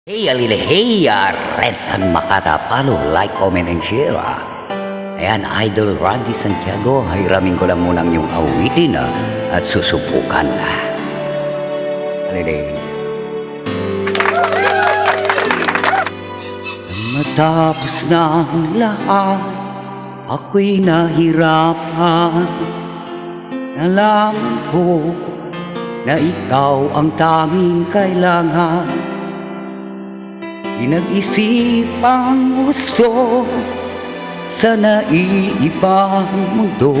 Hey, alile, hey, Red and Makata, follow, like, comment, and share. Ayan, Idol Randy Santiago, hiramin ko lang munang yung awitin at susubukan. Alile. Matapos na ang lahat, ako'y nahirapan. Nalaman ko na ikaw ang tanging kailangan. Pinag-isipang gusto sa naiibang mundo,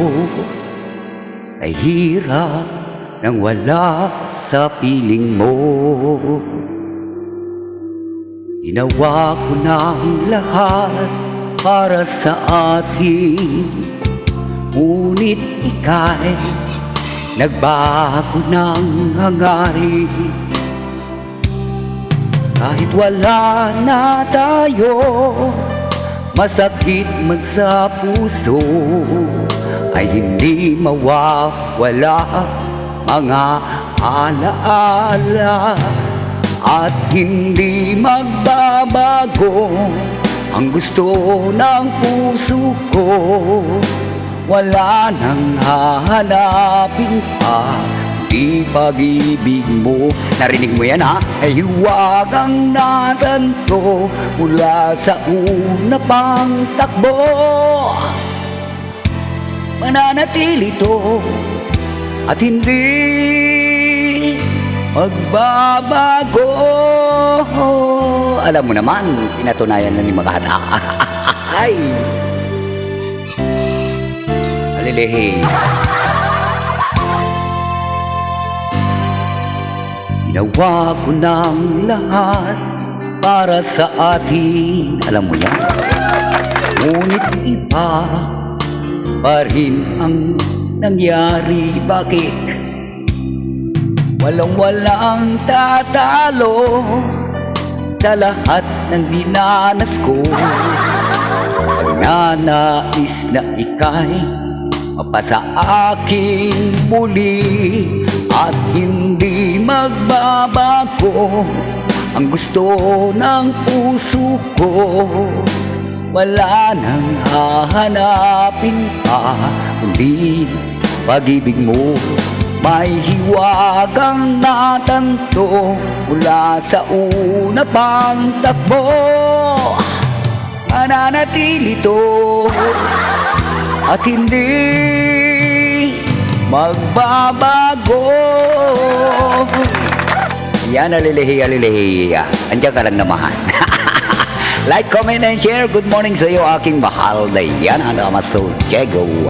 ay hirap nang wala sa piling mo. Ginawa ko ng lahat para sa atin, ngunit ika'y nagbago ng hangarin. Kahit wala na tayo, masakit man sa puso, ay hindi mawawala mga alaala. At hindi magbabago ang gusto ng puso ko. Wala nang hahanapin pa, di pag-ibig mo. Narinig mo yan, ha? Ay huwag ang natanto mula sa una pang takbo. Mananatili to at hindi magbabago. Alam mo naman, pinatunayan na ni Makata. Ay! Alilihi. Ginawa ko ng lahat para sa atin, alam mo yan. Ngunit iba pa rin ang nangyari. Bakit? Walang tatalo sa lahat ng dinanas ko. Pagnanais na ika'y mapasa akin muli, at hindi magbabago ang gusto ng puso ko. Wala nang hahanapin pa, kundi pag-ibig mo. May hiwagang natanto mula sa una pang takbo. Mananatili to at hindi magbabago. Yan, alilihi, alilihi. Andiyan ka lang naman. Like, comment, and share. Good morning sa iyo, aking mahal na yan. Ano, Maso Diego.